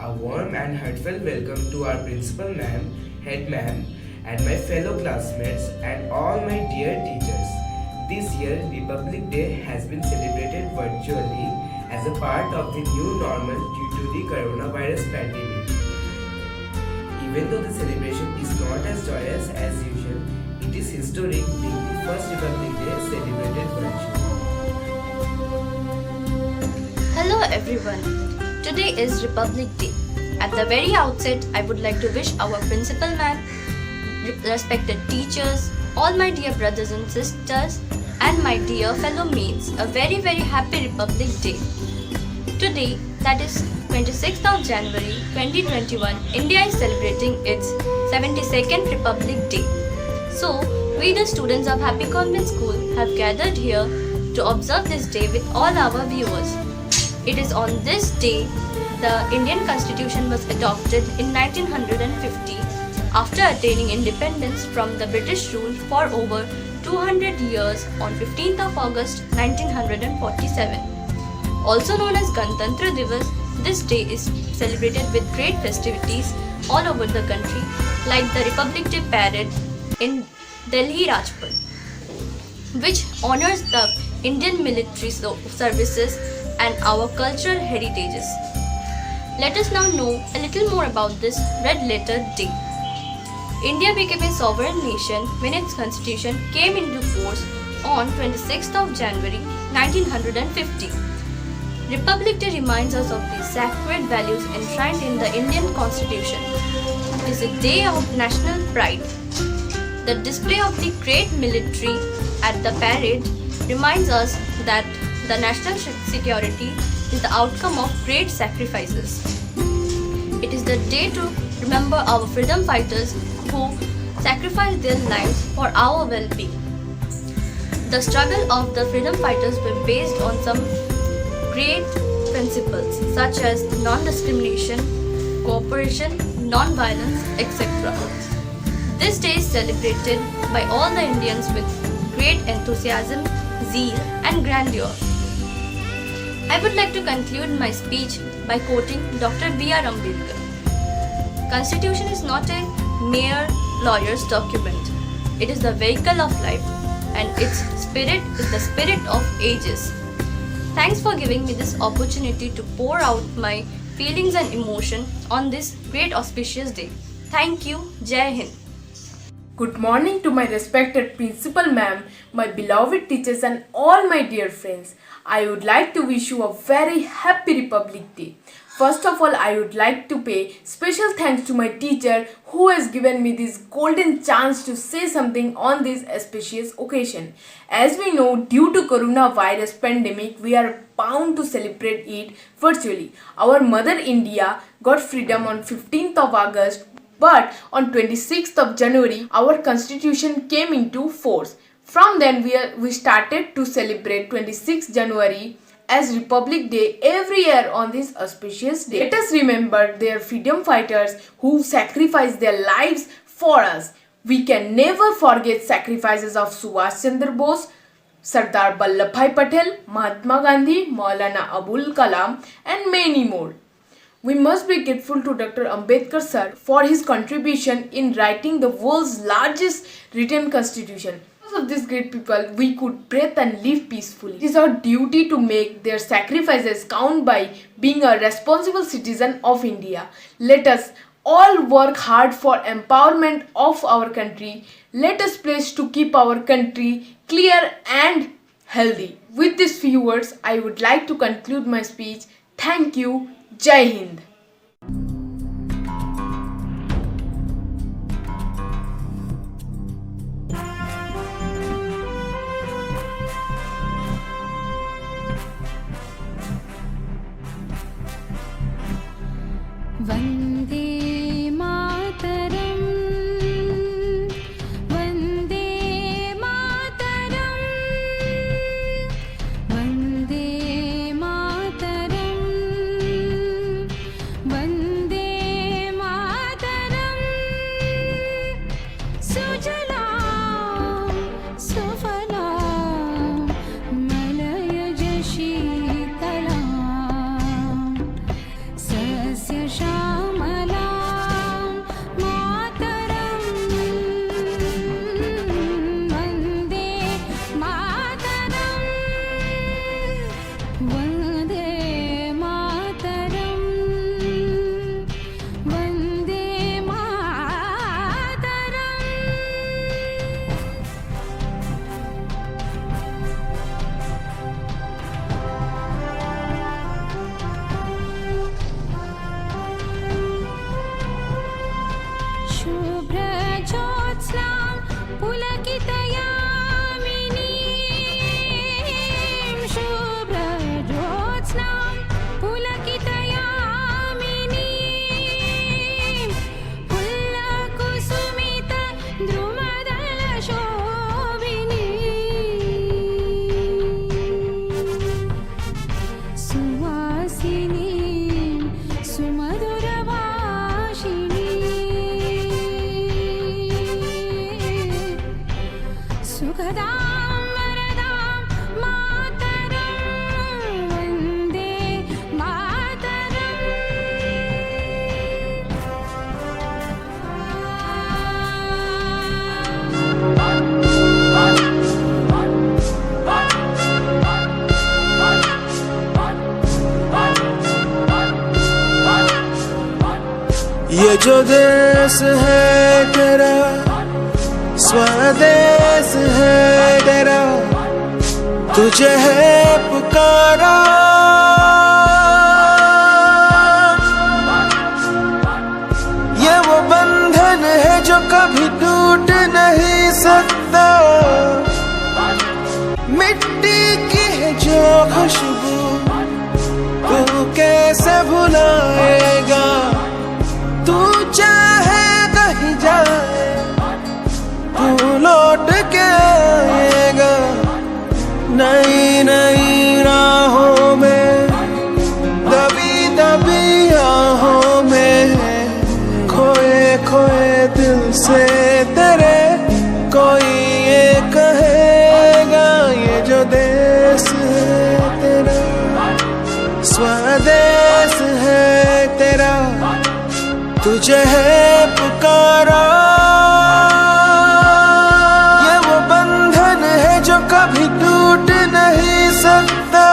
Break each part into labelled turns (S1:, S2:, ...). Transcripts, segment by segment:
S1: A warm and heartfelt welcome to our principal ma'am, head ma'am, and my fellow classmates and all my dear teachers. This year, Republic Day has been celebrated virtually as a part of the new normal due to the coronavirus pandemic. Even though the celebration is not as joyous as usual, it is historic being the first Republic Day celebrated virtually.
S2: Hello everyone. Today is Republic Day. At the very outset, I would like to wish our principal ma'am, respected teachers, all my dear brothers and sisters, and my dear fellow mates a very happy Republic Day. Today, that is 26th of January 2021, India is celebrating its 72nd Republic Day. So, we the students of Happy Convent School have gathered here to observe this day with all our viewers. It is on this day the Indian Constitution was adopted in 1950 after attaining independence from the British rule for over 200 years on 15th of August 1947. Also known as Ganatantra Divas, this day is celebrated with great festivities all over the country, like the Republic Day parade in Delhi Rajpath, which honors the Indian military services and our cultural heritages. Let us now know a little more about this red letter day. India became a sovereign nation when its constitution came into force on 26th of January 1950. Republic Day reminds us of the sacred values enshrined in the Indian Constitution. It is a day of national pride. The display of the great military at the parade reminds us that the national security is the outcome of great sacrifices. It is the day to remember our freedom fighters who sacrificed their lives for our well-being. The struggle of the freedom fighters were based on some great principles such as non-discrimination, cooperation, non-violence, etc. This day is celebrated by all the Indians with great enthusiasm, zeal and grandeur. I would like to conclude my speech by quoting Dr. B.R. Ambedkar. Constitution is not a mere lawyer's document. It is the vehicle of life, and its spirit is the spirit of ages. Thanks for giving me this opportunity to pour out my feelings and emotion on this great auspicious day. Thank you. Jai Hind.
S3: Good morning to my respected principal ma'am, my beloved teachers and all my dear friends. I would like to wish you a very happy Republic Day. First of all, I would like to pay special thanks to my teacher who has given me this golden chance to say something on this auspicious occasion. As we know, due to coronavirus pandemic, we are bound to celebrate it virtually. Our mother India got freedom on 15th of August, but on 26th of January, our constitution came into force. From then, we started to celebrate 26th January as Republic Day every year on this auspicious day. Let us remember their freedom fighters who sacrificed their lives for us. We can never forget sacrifices of Subhash Chandra Bose, Sardar Vallabhbhai Patel, Mahatma Gandhi, Maulana Abul Kalam and many more. We must be grateful to Dr. Ambedkar sir for his contribution in writing the world's largest written constitution. Because of these great people, we could breathe and live peacefully. It is our duty to make their sacrifices count by being a responsible citizen of India. Let us all work hard for empowerment of our country. Let us pledge to keep our country clear and healthy. With these few words, I would like to conclude my speech. Thank you. Jai Hind.
S4: Vande Mataram, Vande Mataram, Vande Mataram, Vande Mataram, Sujalam, Sufalam, Malayaj Sheetalam, Sasya
S5: ये जो देश है तेरा, स्वदेश है तेरा, तुझे है पुकारा। ये वो बंधन है जो कभी टूट नहीं सकता, मिट्टी की है जो खुशबू तू कैसे भुलाएगा। तू चाहे कहीं जाए तू लौट के आएगा। नई नई राहों में, दबी दबी राहों में, खोए खोए दिल से तेरे कोई ये कहेगा। ये जो देश है तेरा, स्वदेश है तेरा, तुझे है पुकारा। ये वो बंधन है जो कभी टूट नहीं सकता।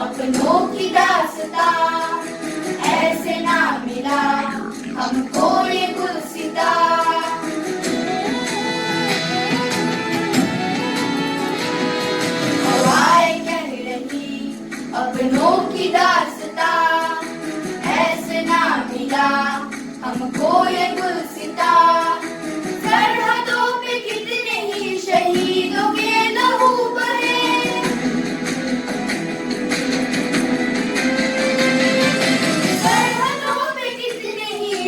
S6: अपनों की दास्ता ऐसे ना मिला हमको ये गुलसिता। हवाएं कह रही अपनों की दास्ता ऐसे ना मिला हमको ये गुलसिता। सरहदों पे कितने ही शहीदों के लहू बहे,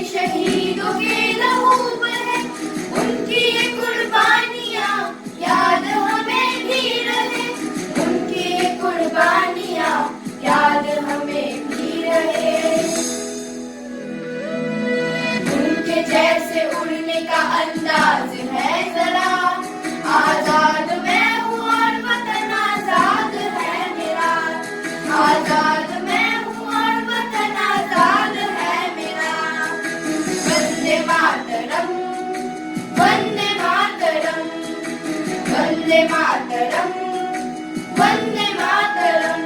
S6: शहीदों के लहू बहे, उनकी ये कुर्बानियां याद हमें भी रहे, उनकी ये कुर्बानियां याद हमें भी रहे। उनके जैसे उड़ने का अंदाज है जरा, आजाद मैं हूँ और वतन आजाद है मेरा। आजाद मैं हूँ और वतन आजाद है मेरा। वंदे मातरम, वंदे मातरम, वंदे मातरम, वंदे मातरम।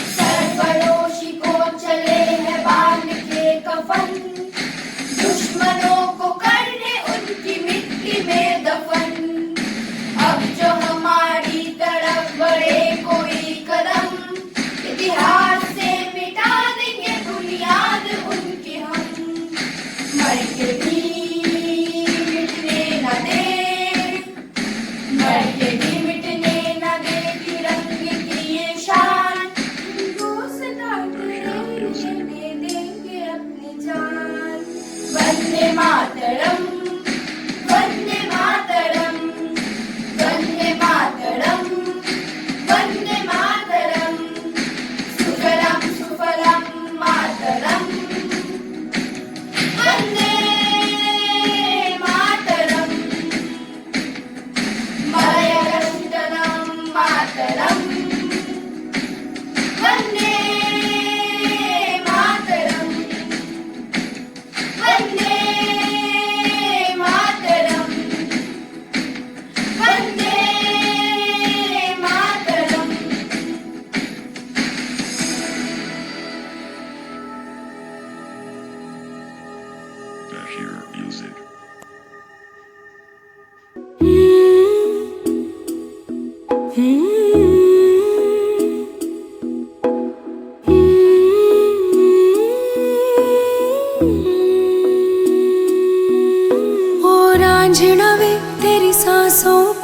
S6: सरफरोशी को चले हैं बांध के कफन, दुश्मनों को करने उनकी मिट्टी में दफन। अब जो हमारे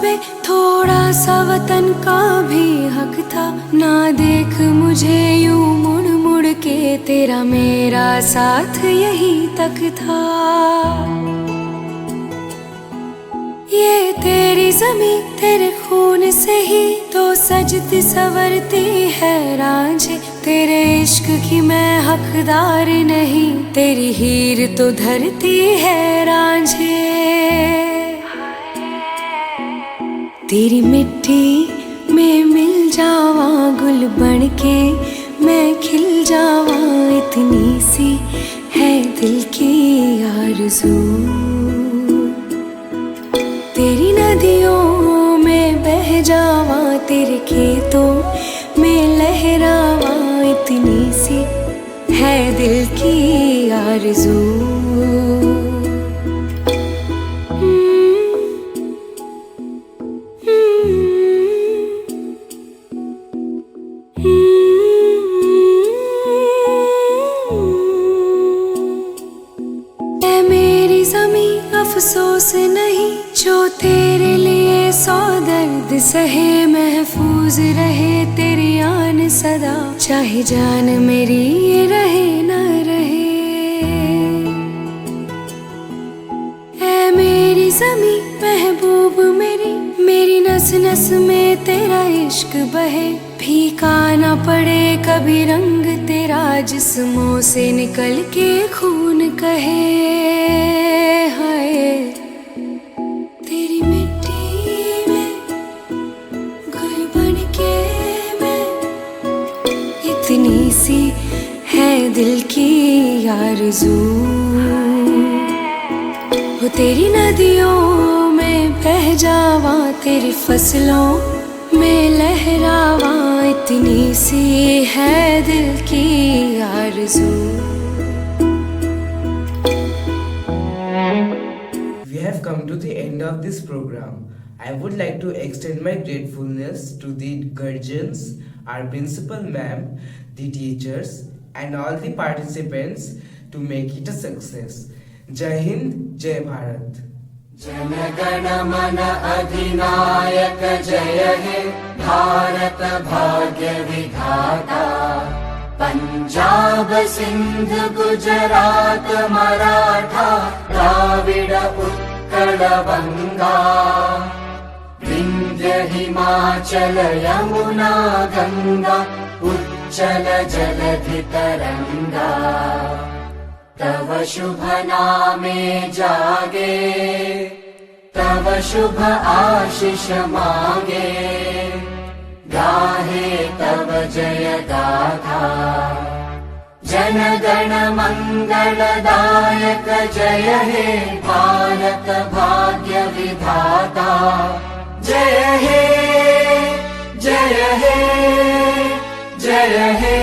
S4: पे थोड़ा सा वतन का भी हक था। ना देख मुझे यूं मुड़ मुड़ के, तेरा मेरा साथ यही तक था। ये तेरी ज़मीं तेरे खून से ही तो सजती संवरती है रांझे। तेरे इश्क की मैं हकदार नहीं, तेरी हीर तो धरती है रांझे। तेरी मिट्टी में मिल जावा गुल बन के, मैं खिल जावा, इतनी सी है दिल की आरज़ू। तेरी नदियों में बह जावा, तेरे खेतों में लहरावा, इतनी सी है दिल की आरज़ू। मेरी ज़मीं अफसोस नहीं, जो तेरे लिए सौ दर्द सहे। महफूज रहे तेरी आन सदा, चाहे जान मेरी ये रहे न रहे। ऐ मेरी ज़मीं महबूब मेरी, मेरी नस नस में तेरा इश्क बहे। फीका ना पड़े कभी रंग तेरा, जिस्मों से निकल के खून कहे। हाय तेरी मिट्टी में गुल बन के मैं, इतनी सी है दिल की आरज़ू। वो तेरी नदियों में बह जावा, तेरी फसलों में लहरावा, इतनी सी है दिल की आरज़ू।
S1: We have come to the end of this program. I would like to extend my gratefulness to the guardians, our principal ma'am, the teachers, and all the participants to make it a success. Jai Hind, Jai Bharat.
S5: जनगण मन अधिनायक जय हे भारत भाग्य विधाता। पंजाब सिंध गुजरात मराठा द्राविड उत्कल बंगा। विंध्य हिमाचल यमुना गंगा उच्चल जलधि तरंगा। तव शुभ नामे जागे, तव शुभ आशीष मांगे। गाहे तव जय गाथा, जन गण मंगलदायक जय हे भारत भाग्य विधाता। जय हे जय हे जय हे